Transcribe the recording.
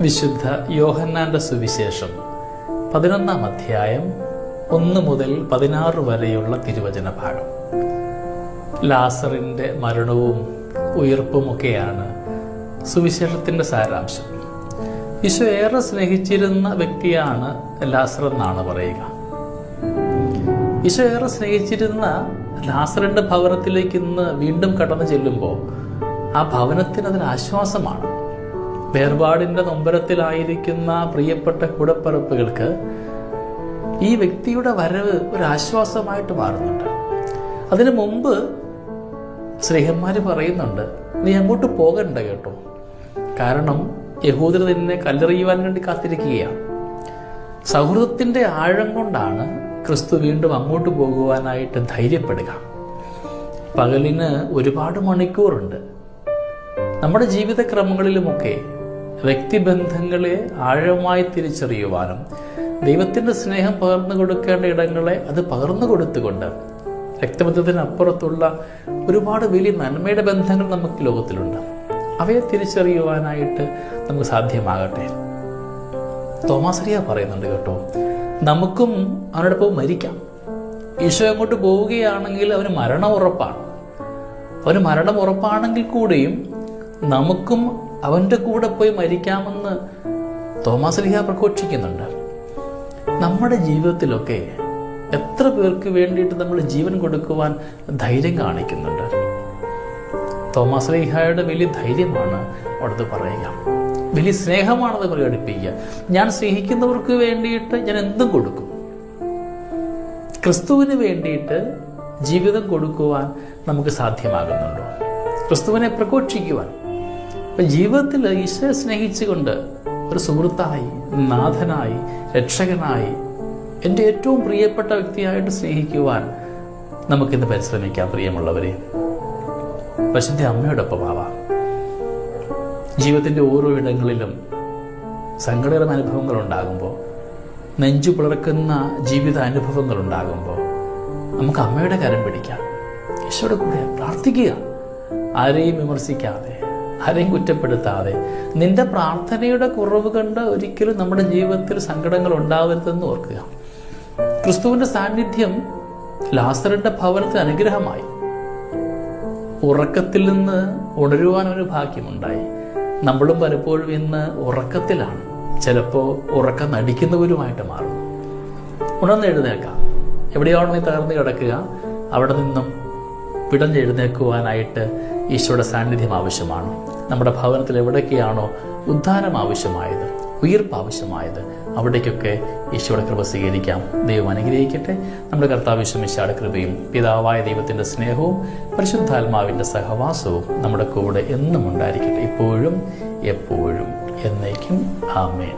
വിശുദ്ധ യോഹന്നാന്റെ സുവിശേഷം 11-ാം അധ്യായം 1 മുതൽ 16 വരെയുള്ള തിരുവചന ഭാഗം. ലാസറിന്റെ മരണവും ഉയർപ്പുമൊക്കെയാണ് സുവിശേഷത്തിന്റെ സാരാംശം. ഈശോ ഏറെ സ്നേഹിച്ചിരുന്ന വ്യക്തിയാണ് ലാസർ എന്നാണ് പറയുക. ഈശോ ഏറെ സ്നേഹിച്ചിരുന്ന ലാസറിന്റെ ഭവനത്തിലേക്ക് ഇന്ന് വീണ്ടും കടന്നു ചെല്ലുമ്പോൾ ആ ഭവനത്തിന് അതൊരു ആശ്വാസമാണ്. വേർപാടിന്റെ നൊമ്പരത്തിലായിരിക്കുന്ന പ്രിയപ്പെട്ട കൂടപ്പിറപ്പുകൾക്ക് ഈ വ്യക്തിയുടെ വരവ് ഒരു ആശ്വാസമായിട്ട് മാറുന്നുണ്ട്. അതിനു മുമ്പ് സ്നേഹന്മാര് പറയുന്നുണ്ട്, നീ അങ്ങോട്ട് പോകണ്ട കേട്ടോ, കാരണം യഹൂദർ നിന്നെ കല്ലെറിയുവാൻ വേണ്ടി കാത്തിരിക്കുകയാണ്. സൗഹൃദത്തിന്റെ ആഴം കൊണ്ടാണ് ക്രിസ്തു വീണ്ടും അങ്ങോട്ട് പോകുവാനായിട്ട് ധൈര്യപ്പെടുക. പകലിന് ഒരുപാട് മണിക്കൂറുണ്ട്. നമ്മുടെ ജീവിതക്രമങ്ങളിലുമൊക്കെ വ്യക്തിബന്ധങ്ങളെ ആഴമായി തിരിച്ചറിയുവാനും ദൈവത്തിൻ്റെ സ്നേഹം പകർന്നു കൊടുക്കേണ്ട ഇടങ്ങളെ അത് പകർന്നു കൊടുത്തുകൊണ്ട് രക്തബന്ധത്തിനപ്പുറത്തുള്ള ഒരുപാട് വലിയ നന്മയുടെ ബന്ധങ്ങൾ നമുക്ക് ലോകത്തിലുണ്ട്. അവയെ തിരിച്ചറിയുവാനായിട്ട് നമുക്ക് സാധ്യമാകട്ടെ. തോമാശ്ലീഹ പറയുന്നുണ്ട് കേട്ടോ, നമുക്കും അവനോടൊപ്പം മരിക്കാം. ഈശോ അങ്ങോട്ട് പോവുകയാണെങ്കിൽ അവന് മരണം ഉറപ്പാണ്. അവന് മരണം ഉറപ്പാണെങ്കിൽ കൂടിയും നമുക്കും അവൻ്റെ കൂടെ പോയി മരിക്കാമെന്ന് തോമാശ്ലീഹ പ്രഘോഷിക്കുന്നുണ്ട്. നമ്മുടെ ജീവിതത്തിലൊക്കെ എത്ര പേർക്ക് വേണ്ടിയിട്ട് നമ്മൾ ജീവൻ കൊടുക്കുവാൻ ധൈര്യം കാണിക്കുന്നുണ്ട്. തോമാശ്ലീഹയുടെ വലിയ ധൈര്യമാണ് അവിടുത്തെ പറയുക, വലിയ സ്നേഹമാണത് പ്രകടിപ്പിക്കുക. ഞാൻ സ്നേഹിക്കുന്നവർക്ക് വേണ്ടിയിട്ട് ഞാൻ എന്തും കൊടുക്കും. ക്രിസ്തുവിന് വേണ്ടിയിട്ട് ജീവിതം കൊടുക്കുവാൻ നമുക്ക് സാധ്യമാകുന്നുണ്ടോ? ക്രിസ്തുവിനെ പ്രഘോഷിക്കുവാൻ. അപ്പം ജീവിതത്തിൽ ഈശോയെ സ്നേഹിച്ചുകൊണ്ട് ഒരു സുഹൃത്തായി, നാഥനായി, രക്ഷകനായി, എൻ്റെ ഏറ്റവും പ്രിയപ്പെട്ട വ്യക്തിയായിട്ട് സ്നേഹിക്കുവാൻ നമുക്കിന്ന് പരിശ്രമിക്കാം. പ്രിയമുള്ളവരെ, പരിശുദ്ധ അമ്മയോടൊപ്പം ആവാം. ജീവിതത്തിൻ്റെ ഓരോ ഇടങ്ങളിലും സങ്കടകരമായ അനുഭവങ്ങൾ ഉണ്ടാകുമ്പോൾ, നെഞ്ചു പിളർക്കുന്ന ജീവിത അനുഭവങ്ങൾ ഉണ്ടാകുമ്പോൾ നമുക്ക് അമ്മയുടെ കരം പിടിക്കാം. ഈശോയുടെ കൂടെ പ്രാർത്ഥിക്കുക. ആരെയും വിമർശിക്കാതെ, ആരെയും കുറ്റപ്പെടുത്താതെ. നിന്റെ പ്രാർത്ഥനയുടെ കുറവ് കണ്ട് ഒരിക്കലും നമ്മുടെ ജീവിതത്തിൽ സങ്കടങ്ങൾ ഉണ്ടാവരുതെന്ന് ഓർക്കുക. ക്രിസ്തുവിന്റെ സാന്നിധ്യം ലാസറിന്റെ ഭവനത്തിന് അനുഗ്രഹമായി. ഉറക്കത്തിൽ നിന്ന് ഉണരുവാൻ ഒരു ഭാഗ്യമുണ്ടായി. നമ്മളും പലപ്പോഴും ഇന്ന് ഉറക്കത്തിലാണ്, ചിലപ്പോൾ ഉറക്കം നടിക്കുന്നവരുമായിട്ട് മാറും. ഉണർന്നെഴുന്നേൽക്കാം. എവിടെയാണോ നീ തകർന്ന് കിടക്കുക, അവിടെ നിന്നും പിടഞ്ഞെഴുന്നേൽക്കുവാനായിട്ട് ഈശോയുടെ സാന്നിധ്യം ആവശ്യമാണ്. നമ്മുടെ ഭവനത്തിൽ എവിടേക്കാണോ ഉദ്ധാനം ആവശ്യമായത്, ഉയർപ്പ് ആവശ്യമായത്, അവിടേക്കൊക്കെ ഈശോയുടെ കൃപ സ്വീകരിക്കാം. ദൈവം അനുഗ്രഹിക്കട്ടെ. നമ്മുടെ കർത്താവ് യേശുമിശിഹായുടെ കൃപയും പിതാവായ ദൈവത്തിൻ്റെ സ്നേഹവും പരിശുദ്ധാത്മാവിൻ്റെ സഹവാസവും നമ്മുടെ കൂടെ എന്നും ഉണ്ടായിരിക്കട്ടെ, ഇപ്പോഴും എപ്പോഴും എന്നേക്കും. ആമേൻ.